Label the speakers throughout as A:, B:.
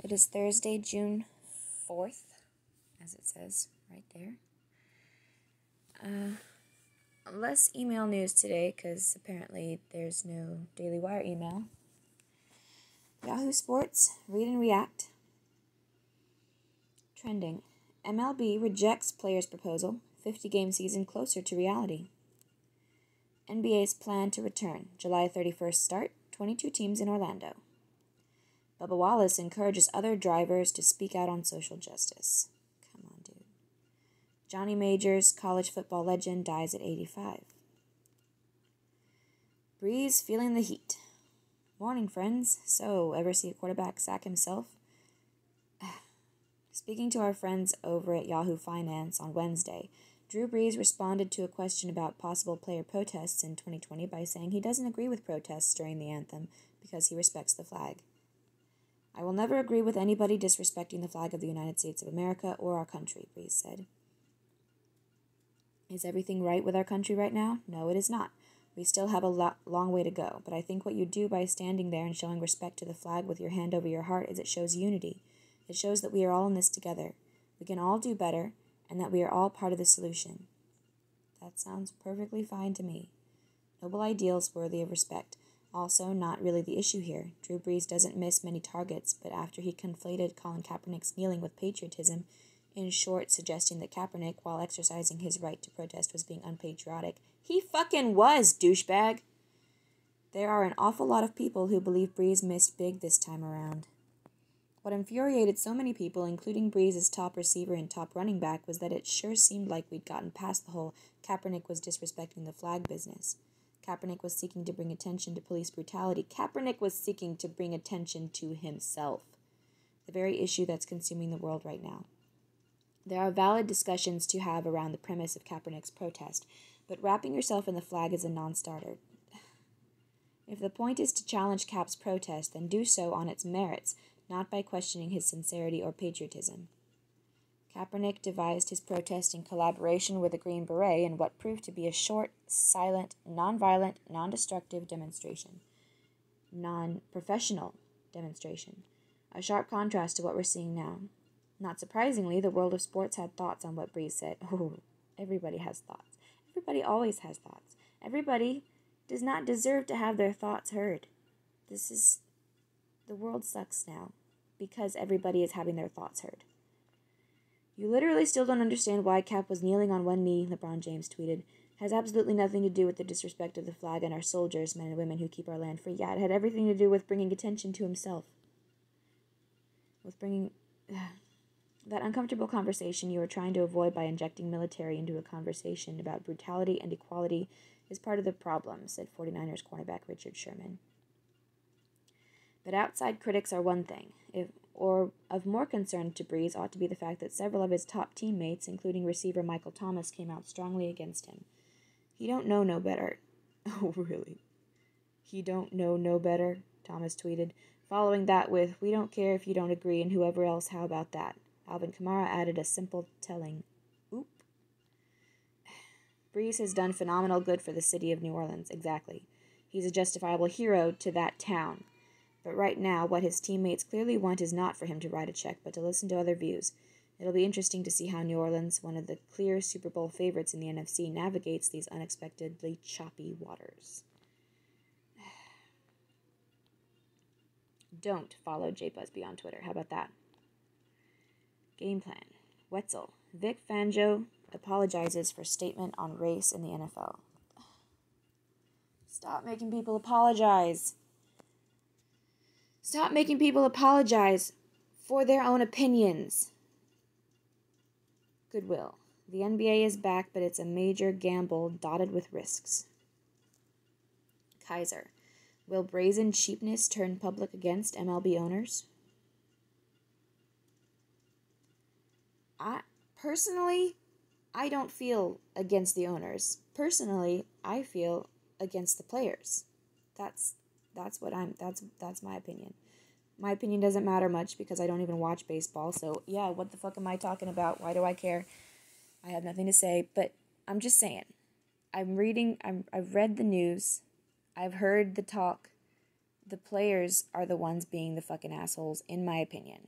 A: It is Thursday, June 4th, as it says right there. Less email news today because apparently there's no Daily Wire email. Yahoo Sports, read and react. Trending. MLB rejects players' proposal, 50-game season closer to reality. NBA's plan to return, July 31st start, 22 teams in Orlando. Bubba Wallace encourages other drivers to speak out on social justice. Come on, dude. Johnny Majors, college football legend, dies at 85. Breeze feeling the heat. Morning, friends. So, ever see a quarterback sack himself? Speaking to our friends over at Yahoo Finance on Wednesday, Drew Brees responded to a question about possible player protests in 2020 by saying he doesn't agree with protests during the anthem because he respects the flag. I will never agree with anybody disrespecting the flag of the United States of America or our country, Brees said. Is everything right with our country right now? No, it is not. We still have a long way to go, but I think what you do by standing there and showing respect to the flag with your hand over your heart is it shows unity. It shows that we are all in this together. We can all do better, and that we are all part of the solution. That sounds perfectly fine to me. Noble ideals worthy of respect. Also, not really the issue here. Drew Brees doesn't miss many targets, but after he conflated Colin Kaepernick's kneeling with patriotism, in short, suggesting that Kaepernick, while exercising his right to protest, was being unpatriotic, he fucking was, douchebag! There are an awful lot of people who believe Brees missed big this time around. What infuriated so many people, including Brees' top receiver and top running back, was that it sure seemed like we'd gotten past the whole Kaepernick was disrespecting the flag business. Kaepernick was seeking to bring attention to police brutality. Kaepernick was seeking to bring attention to himself. The very issue that's consuming the world right now. There are valid discussions to have around the premise of Kaepernick's protest, but wrapping yourself in the flag is a non-starter. If the point is to challenge Cap's protest, then do so on its merits, not by questioning his sincerity or patriotism. Kaepernick devised his protest in collaboration with a Green Beret in what proved to be a short, silent, non-violent, non-destructive demonstration. Non-professional demonstration. A sharp contrast to what we're seeing now. Not surprisingly, the world of sports had thoughts on what Brees said. Oh, everybody has thoughts. Everybody always has thoughts. Everybody does not deserve to have their thoughts heard. The world sucks now because everybody is having their thoughts heard. You literally still don't understand why Cap was kneeling on one knee, LeBron James tweeted. Has absolutely nothing to do with the disrespect of the flag and our soldiers, men and women who keep our land free. Yeah, it had everything to do with bringing attention to himself. With bringing that uncomfortable conversation you were trying to avoid by injecting military into a conversation about brutality and equality is part of the problem, said 49ers cornerback Richard Sherman. But outside critics are one thing, or of more concern to Brees ought to be the fact that several of his top teammates, including receiver Michael Thomas, came out strongly against him. He don't know no better. Oh, really? He don't know no better, Thomas tweeted, following that with, we don't care if you don't agree and whoever else, how about that? Alvin Kamara added a simple telling, oop. Brees has done phenomenal good for the city of New Orleans, exactly. He's a justifiable hero to that town. But right now, what his teammates clearly want is not for him to write a check, but to listen to other views. It'll be interesting to see how New Orleans, one of the clear Super Bowl favorites in the NFC, navigates these unexpectedly choppy waters. Don't follow Jay Busby on Twitter. How about that? Game plan. Wetzel. Vic Fangio apologizes for statement on race in the NFL. Stop making people apologize. Stop making people apologize for their own opinions. Goodwill. The NBA is back, but it's a major gamble dotted with risks. Kaiser. Will brazen cheapness turn public against MLB owners? Personally, I don't feel against the owners. Personally, I feel against the players. That's my opinion. My opinion doesn't matter much because I don't even watch baseball. So yeah, what the fuck am I talking about? Why do I care? I have nothing to say, but I'm just saying. I've read the news. I've heard the talk. the players are the ones being the fucking assholes, in my opinion.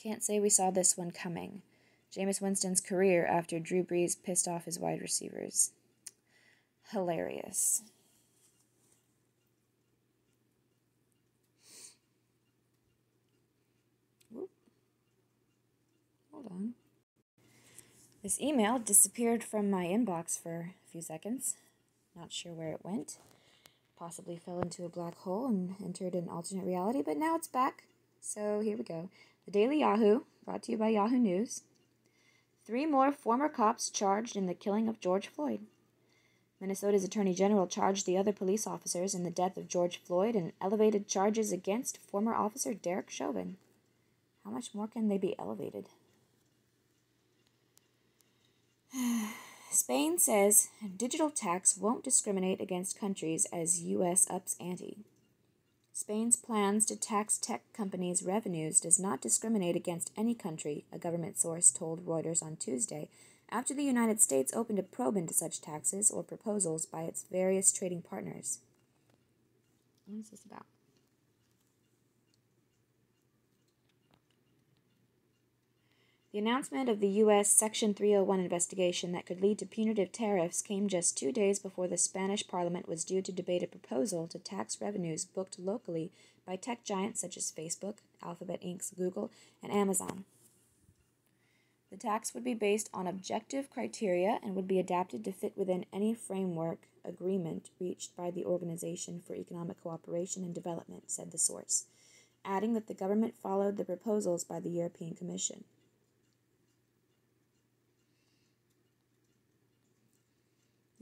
A: Can't say we saw this one coming. Jameis Winston's career after Drew Brees pissed off his wide receivers. Hilarious. Whoop. Hold on. This email disappeared from my inbox for a few seconds. Not sure where it went. Possibly fell into a black hole and entered an alternate reality, but now it's back. So here we go. The Daily Yahoo, brought to you by Yahoo News. 3 more former cops charged in the killing of George Floyd. Minnesota's Attorney General charged the other police officers in the death of George Floyd and elevated charges against former officer Derek Chauvin. How much more can they be elevated? Spain says digital tax won't discriminate against countries as U.S. ups ante. Spain's plans to tax tech companies' revenues does not discriminate against any country, a government source told Reuters on Tuesday, after the United States opened a probe into such taxes or proposals by its various trading partners. What is this about? The announcement of the U.S. Section 301 investigation that could lead to punitive tariffs came just 2 days before the Spanish Parliament was due to debate a proposal to tax revenues booked locally by tech giants such as Facebook, Alphabet Inc.'s Google, and Amazon. The tax would be based on objective criteria and would be adapted to fit within any framework agreement reached by the Organization for Economic Cooperation and Development, said the source, adding that the government followed the proposals by the European Commission.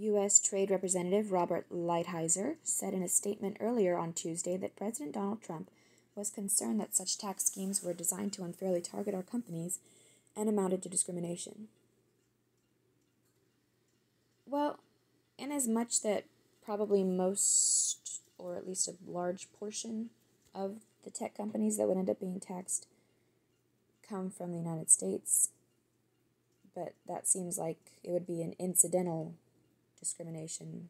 A: U.S. Trade Representative Robert Lighthizer said in a statement earlier on Tuesday that President Donald Trump was concerned that such tax schemes were designed to unfairly target our companies and amounted to discrimination. Well, inasmuch that probably most, or at least a large portion of the tech companies that would end up being taxed come from the United States, but that seems like it would be an incidental discrimination.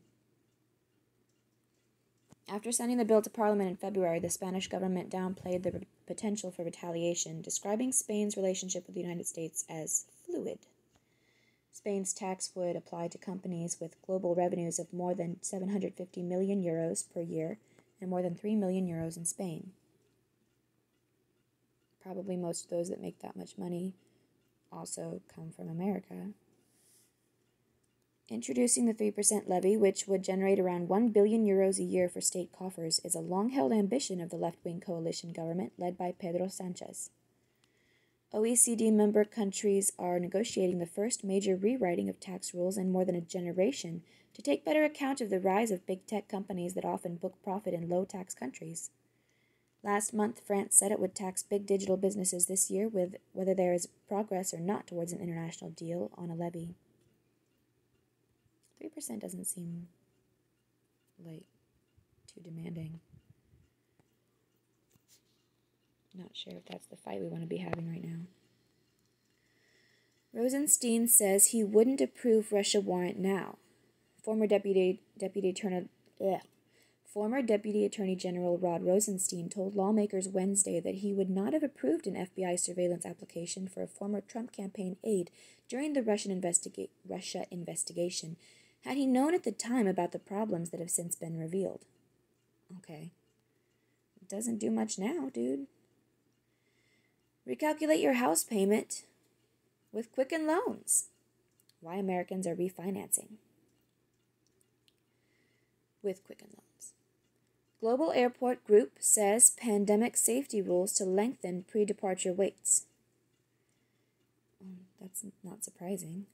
A: After sending the bill to Parliament in February, the Spanish government downplayed the potential for retaliation, describing Spain's relationship with the United States as fluid. Spain's tax would apply to companies with global revenues of more than 750 million euros per year and more than 3 million euros in Spain. Probably most of those that make that much money also come from America. Introducing the 3% levy, which would generate around 1 billion euros a year for state coffers, is a long-held ambition of the left-wing coalition government led by Pedro Sanchez. OECD member countries are negotiating the first major rewriting of tax rules in more than a generation to take better account of the rise of big tech companies that often book profit in low-tax countries. Last month, France said it would tax big digital businesses this year, with whether there is progress or not towards an international deal on a levy. 3% doesn't seem like too demanding. Not sure if that's the fight we want to be having right now. Rosenstein says he wouldn't approve Russia warrant now. Former Deputy Attorney General Rod Rosenstein told lawmakers Wednesday that he would not have approved an FBI surveillance application for a former Trump campaign aide during the Russia investigation, had he known at the time about the problems that have since been revealed. Okay. It doesn't do much now, dude. Recalculate your house payment with Quicken Loans. Why Americans are refinancing with Quicken Loans. Global Airport Group says pandemic safety rules to lengthen pre-departure waits. That's not surprising.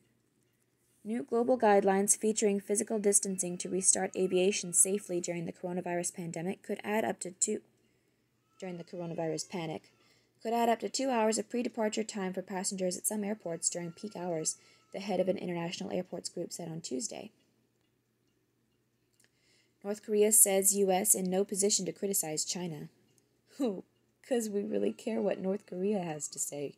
A: New global guidelines featuring physical distancing to restart aviation safely during the coronavirus pandemic could add up to 2 hours of pre-departure time for passengers at some airports during peak hours, the head of an international airports group said on Tuesday. North Korea says U.S. in no position to criticize China. Because we really care what North Korea has to say.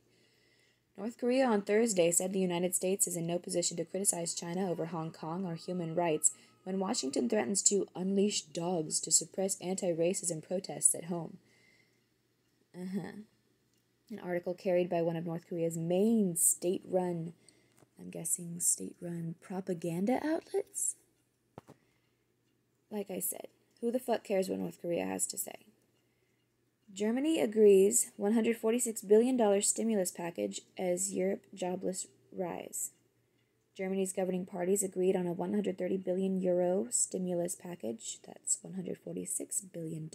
A: North Korea on Thursday said the United States is in no position to criticize China over Hong Kong or human rights, when Washington threatens to unleash dogs to suppress anti-racism protests at home. An article carried by one of North Korea's main state-run propaganda outlets? Like I said, who the fuck cares what North Korea has to say? Germany agrees $146 billion stimulus package as Europe jobless rise. Germany's governing parties agreed on a €130 billion stimulus package, that's $146 billion,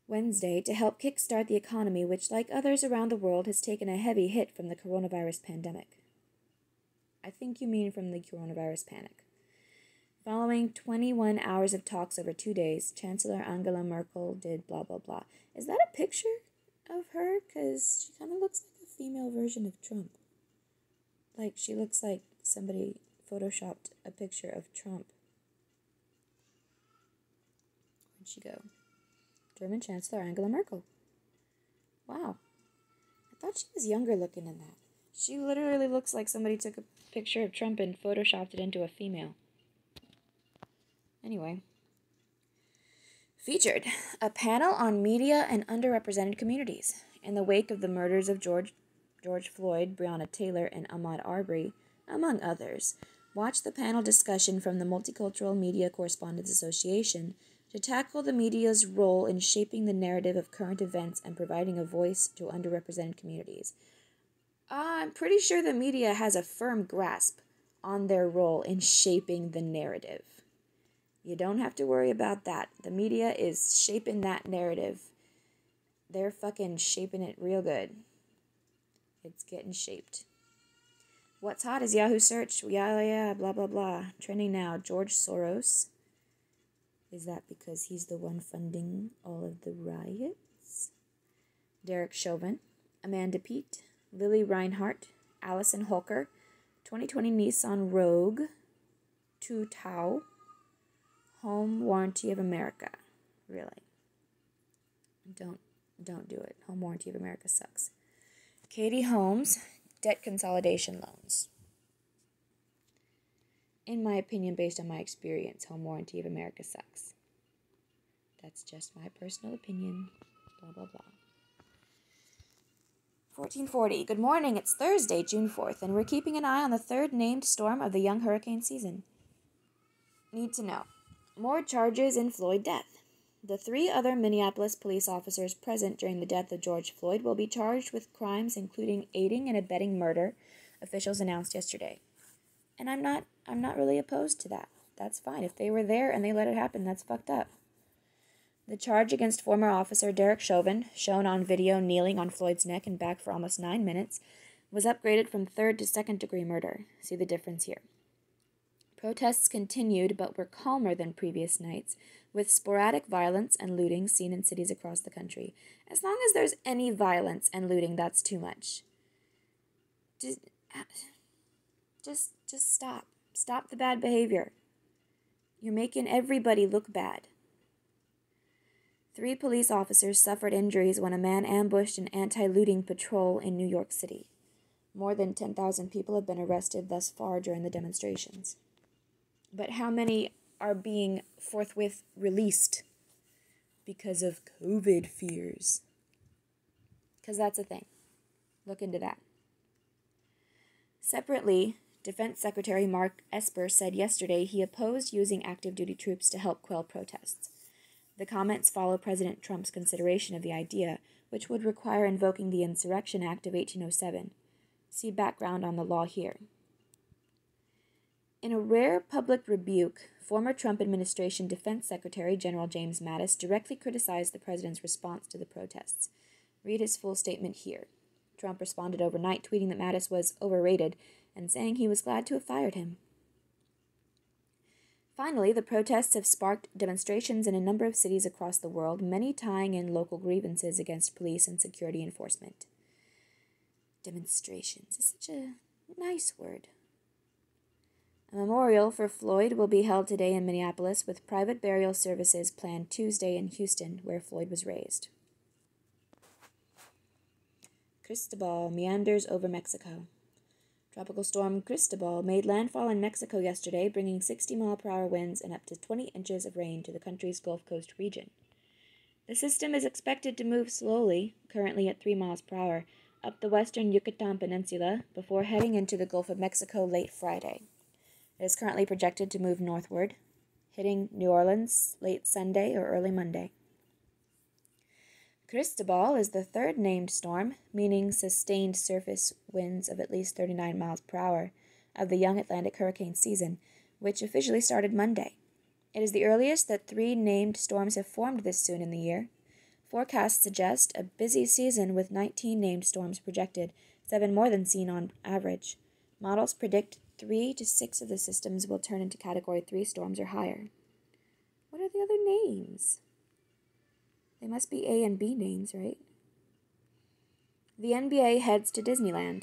A: Wednesday to help kickstart the economy, which, like others around the world, has taken a heavy hit from the coronavirus pandemic. I think you mean from the coronavirus panic. Following 21 hours of talks over 2 days, Chancellor Angela Merkel did blah, blah, blah. Is that a picture of her? Because she kind of looks like a female version of Trump. Like, she looks like somebody photoshopped a picture of Trump. Where'd she go? German Chancellor Angela Merkel. Wow. I thought she was younger looking than that. She literally looks like somebody took a picture of Trump and photoshopped it into a female. Anyway. Featured. A panel on media and underrepresented communities. In the wake of the murders of George Floyd, Breonna Taylor, and Ahmaud Arbery, among others, watch the panel discussion from the Multicultural Media Correspondents Association to tackle the media's role in shaping the narrative of current events and providing a voice to underrepresented communities. I'm pretty sure the media has a firm grasp on their role in shaping the narrative. You don't have to worry about that. The media is shaping that narrative. They're fucking shaping it real good. It's getting shaped. What's hot is Yahoo search. Yeah, blah, blah, blah. Trending now. George Soros. Is that because he's the one funding all of the riots? Derek Chauvin, Amanda Peet, Lily Reinhart, Allison Holker, 2020 Nissan Rogue, Tu Tao, Home Warranty of America. Really. Don't do it. Home Warranty of America sucks. Katie Holmes, debt consolidation loans. In my opinion, based on my experience, Home Warranty of America sucks. That's just my personal opinion. Blah, blah, blah. 1440. Good morning. It's Thursday, June 4th, and we're keeping an eye on the third named storm of the young hurricane season. Need to know. More charges in Floyd death. The 3 other Minneapolis police officers present during the death of George Floyd will be charged with crimes including aiding and abetting murder, officials announced yesterday. And I'm not really opposed to that. That's fine. If they were there and they let it happen, that's fucked up. The charge against former officer Derek Chauvin, shown on video kneeling on Floyd's neck and back for almost 9 minutes, was upgraded from 3rd to 2nd-degree murder. See the difference here. Protests continued but were calmer than previous nights, with sporadic violence and looting seen in cities across the country. As long as there's any violence and looting, that's too much. Just stop. Stop the bad behavior. You're making everybody look bad. 3 police officers suffered injuries when a man ambushed an anti-looting patrol in New York City. More than 10,000 people have been arrested thus far during the demonstrations. But how many are being forthwith released because of COVID fears? Because that's a thing. Look into that. Separately, Defense Secretary Mark Esper said yesterday he opposed using active duty troops to help quell protests. The comments follow President Trump's consideration of the idea, which would require invoking the Insurrection Act of 1807. See background on the law here. In a rare public rebuke, former Trump administration Defense Secretary General James Mattis directly criticized the president's response to the protests. Read his full statement here. Trump responded overnight, tweeting that Mattis was overrated and saying he was glad to have fired him. Finally, the protests have sparked demonstrations in a number of cities across the world, many tying in local grievances against police and security enforcement. Demonstrations is such a nice word. A memorial for Floyd will be held today in Minneapolis, with private burial services planned Tuesday in Houston, where Floyd was raised. Cristobal meanders over Mexico. Tropical storm Cristobal made landfall in Mexico yesterday, bringing 60-mile-per-hour winds and up to 20 inches of rain to the country's Gulf Coast region. The system is expected to move slowly, currently at 3 miles per hour, up the western Yucatan Peninsula before heading into the Gulf of Mexico late Friday. It is currently projected to move northward, hitting New Orleans late Sunday or early Monday. Cristobal is the third named storm, meaning sustained surface winds of at least 39 miles per hour, of the young Atlantic hurricane season, which officially started Monday. It is the earliest that 3 named storms have formed this soon in the year. Forecasts suggest a busy season with 19 named storms projected, 7 more than seen on average. Models predict 3 to 6 of the systems will turn into Category 3 storms or higher. What are the other names? They must be A and B names, right? The NBA heads to Disneyland.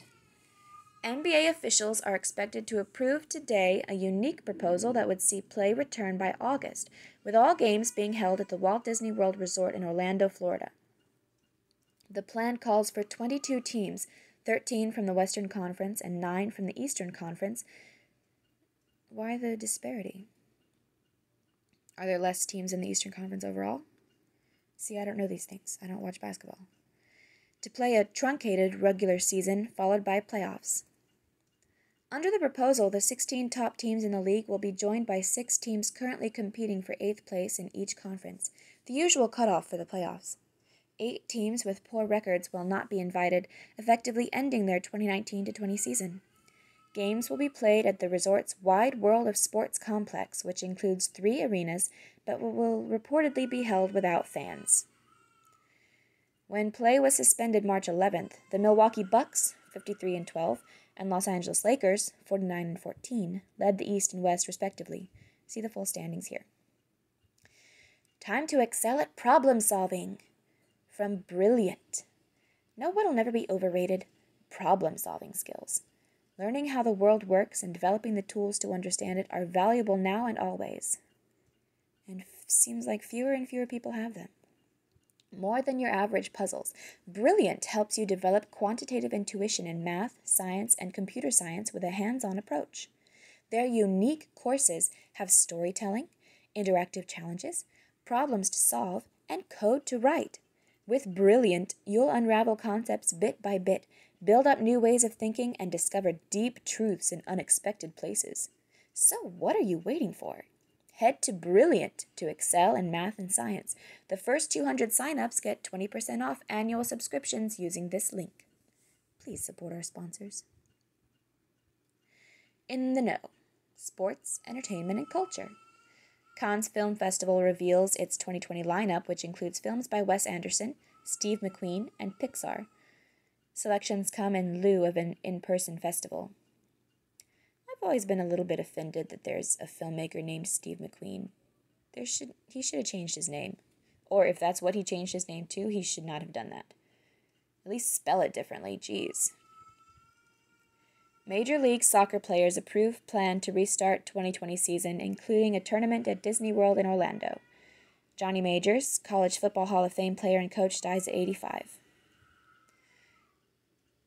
A: NBA officials are expected to approve today a unique proposal that would see play return by August, with all games being held at the Walt Disney World Resort in Orlando, Florida. The plan calls for 22 teams, 13 from the Western Conference and 9 from the Eastern Conference. Why the disparity? Are there less teams in the Eastern Conference overall? See, I don't know these things. I don't watch basketball. To play a truncated regular season followed by playoffs. Under the proposal, the 16 top teams in the league will be joined by 6 teams currently competing for 8th place in each conference, the usual cutoff for the playoffs. 8 teams with poor records will not be invited, effectively ending their 2019-20 season. Games will be played at the resort's Wide World of Sports complex, which includes 3 arenas, but will reportedly be held without fans. When play was suspended March 11th, the Milwaukee Bucks, 53-12, and Los Angeles Lakers, 49-14, led the East and West respectively. See the full standings here. Time to excel at problem solving. From Brilliant. Know what'll never be overrated? Problem-solving skills. Learning how the world works and developing the tools to understand it are valuable now and always. And seems like fewer and fewer people have them. More than your average puzzles, Brilliant helps you develop quantitative intuition in math, science, and computer science with a hands-on approach. Their unique courses have storytelling, interactive challenges, problems to solve, and code to write. With Brilliant, you'll unravel concepts bit by bit, build up new ways of thinking, and discover deep truths in unexpected places. So what are you waiting for? Head to Brilliant to excel in math and science. The first 200 sign-ups get 20% off annual subscriptions using this link. Please support our sponsors. In the Know. Sports, entertainment, and culture. Cannes Film Festival reveals its 2020 lineup, which includes films by Wes Anderson, Steve McQueen, and Pixar. Selections come in lieu of an in-person festival. I've always been a little bit offended that there's a filmmaker named Steve McQueen. He should have changed his name. Or if that's what he changed his name to, he should not have done that. At least spell it differently, geez. Major League Soccer players approve plan to restart 2020 season, including a tournament at Disney World in Orlando. Johnny Majors, College Football Hall of Fame player and coach, dies at 85.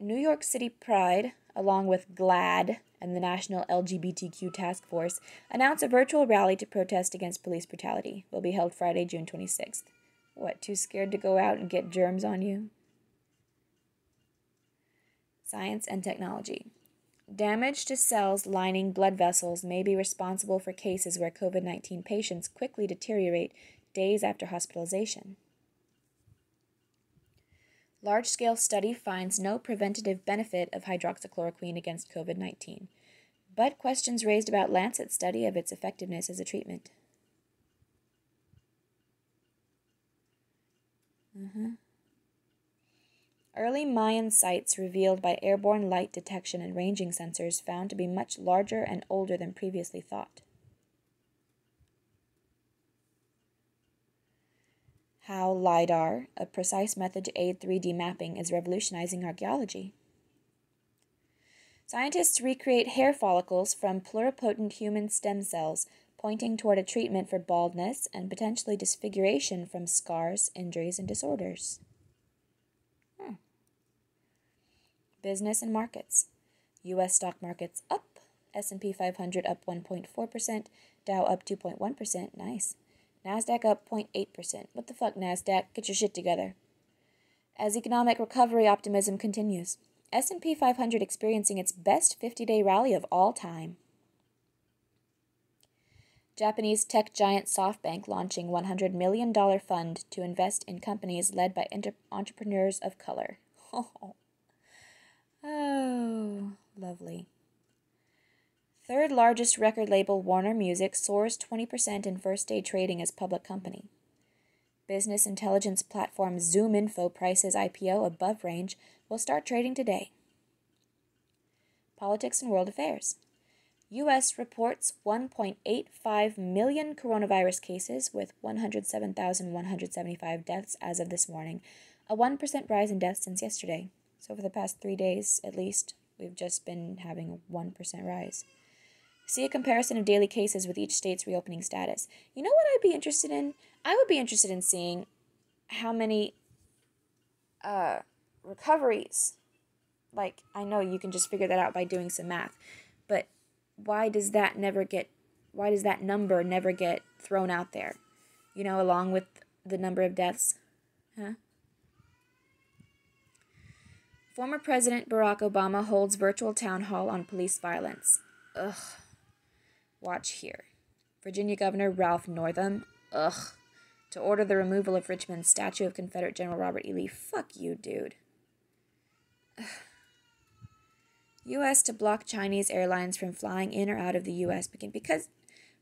A: New York City Pride, along with GLAAD and the National LGBTQ Task Force, announced a virtual rally to protest against police brutality. Will be held Friday, June 26th. What, too scared to go out and get germs on you? Science and technology. Damage to cells lining blood vessels may be responsible for cases where COVID-19 patients quickly deteriorate days after hospitalization. Large-scale study finds no preventative benefit of hydroxychloroquine against COVID-19, but questions raised about Lancet study of its effectiveness as a treatment. Early Mayan sites revealed by airborne light detection and ranging sensors found to be much larger and older than previously thought. How LiDAR, a precise method to aid 3D mapping, is revolutionizing archaeology. Scientists recreate hair follicles from pluripotent human stem cells, pointing toward a treatment for baldness and potentially disfiguration from scars, injuries, and disorders. Business and markets. U.S. stock markets up. S&P 500 up 1.4%. Dow up 2.1%. Nice. NASDAQ up 0.8%. What the fuck, NASDAQ? Get your shit together. As economic recovery optimism continues, S&P 500 experiencing its best 50-day rally of all time. Japanese tech giant SoftBank launching $100 million fund to invest in companies led by entrepreneurs of color. Oh, lovely. Third largest record label Warner Music soars 20% in first day trading as public company. Business intelligence platform ZoomInfo prices IPO above range will start trading today. Politics and world affairs. U.S. reports 1.85 million coronavirus cases with 107,175 deaths as of this morning, a 1% rise in deaths since yesterday. So for the past 3 days, at least, we've just been having a 1% rise. See a comparison of daily cases with each state's reopening status. You know what I'd be interested in? I would be interested in seeing how many recoveries. Like, I know you can just figure that out by doing some math, but why does that number never get thrown out there? You know, along with the number of deaths? Huh? Former President Barack Obama holds virtual town hall on police violence. Ugh. Watch here. Virginia Governor Ralph Northam. Ugh. To order the removal of Richmond's statue of Confederate General Robert E. Lee. Fuck you, dude. Ugh. U.S. to block Chinese airlines from flying in or out of the U.S. because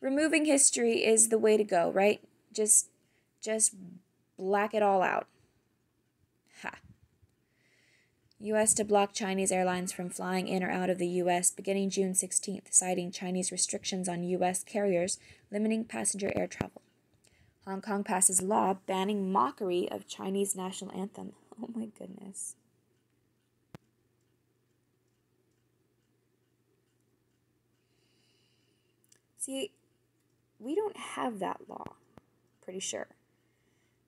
A: removing history is the way to go, right? Just black it all out. Ha. U.S. to block Chinese airlines from flying in or out of the U.S. beginning June 16th, citing Chinese restrictions on U.S. carriers limiting passenger air travel. Hong Kong passes law banning mockery of Chinese national anthem. Oh my goodness. See, we don't have that law, pretty sure.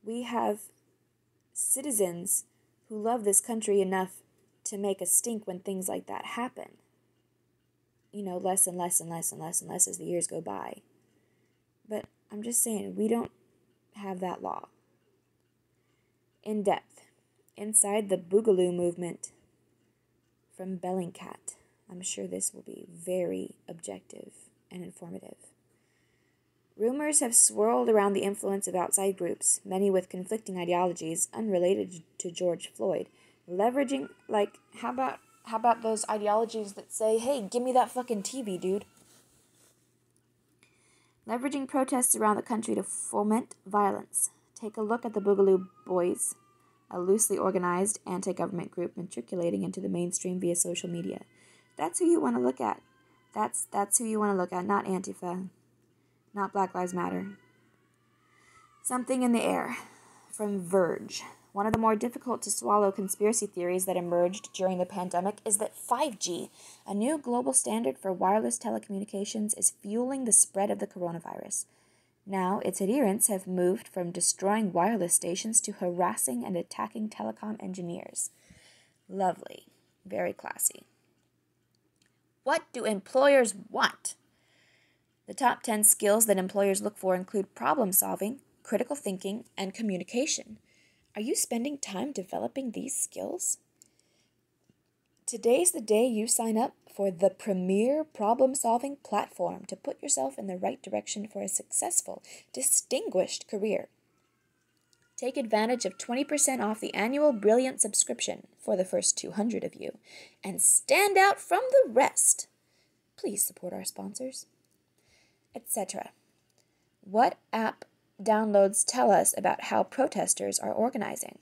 A: We have citizens who love this country enough to make a stink when things like that happen. You know, less and less and less and less and less as the years go by. But I'm just saying, we don't have that law. In depth, inside the Boogaloo movement from Bellingcat. I'm sure this will be very objective and informative. Rumors have swirled around the influence of outside groups, many with conflicting ideologies unrelated to George Floyd, leveraging, like, how about those ideologies that say, hey, give me that fucking TV, dude? Leveraging protests around the country to foment violence. Take a look at the Boogaloo Boys, a loosely organized anti-government group matriculating into the mainstream via social media. That's who you want to look at. That's who you want to look at, not Antifa, not Black Lives Matter. Something in the air. From Verge. One of the more difficult to swallow conspiracy theories that emerged during the pandemic is that 5G, a new global standard for wireless telecommunications, is fueling the spread of the coronavirus. Now, its adherents have moved from destroying wireless stations to harassing and attacking telecom engineers. Lovely. Very classy. What do employers want? The top 10 skills that employers look for include problem solving, critical thinking, and communication. Are you spending time developing these skills? Today's the day you sign up for the premier problem-solving platform to put yourself in the right direction for a successful, distinguished career. Take advantage of 20% off the annual Brilliant subscription for the first 200 of you, and stand out from the rest. Please support our sponsors, etc. What app downloads tell us about how protesters are organizing?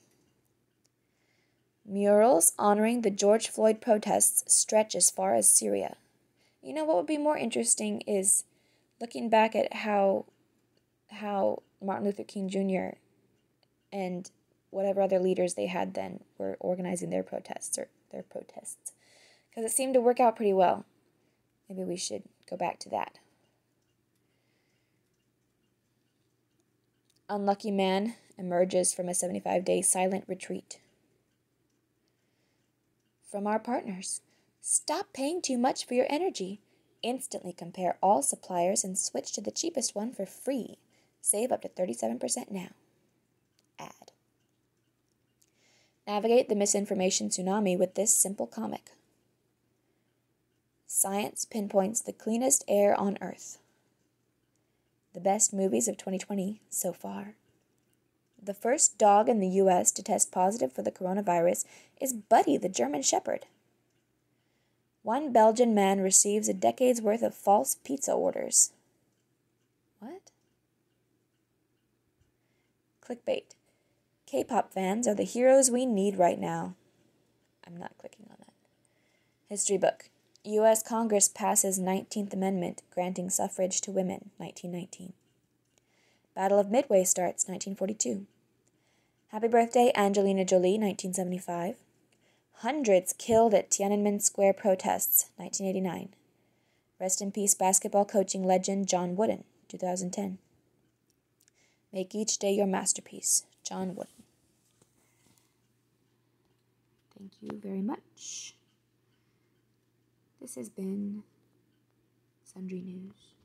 A: Murals honoring the George Floyd protests stretch as far as Syria. You know what would be more interesting is looking back at how Martin Luther King Jr. and whatever other leaders they had then were organizing their protests. Because it seemed to work out pretty well. Maybe we should go back to that. Unlucky man emerges from a 75-day silent retreat. From our partners, Stop paying too much for your energy. Instantly compare all suppliers and switch to the cheapest one for free. Save up to 37% now. Ad. Navigate the misinformation tsunami with this simple comic. Science pinpoints the cleanest air on Earth. The best movies of 2020 so far. The first dog in the U.S. to test positive for the coronavirus is Buddy the German Shepherd. One Belgian man receives a decade's worth of false pizza orders. What? Clickbait. K-pop fans are the heroes we need right now. I'm not clicking on that. History book. U.S. Congress passes 19th Amendment granting suffrage to women, 1919. Battle of Midway starts, 1942. Happy birthday, Angelina Jolie, 1975. Hundreds killed at Tiananmen Square protests, 1989. Rest in peace basketball coaching legend John Wooden, 2010. Make each day your masterpiece, John Wooden. Thank you very much. This has been Sundry News.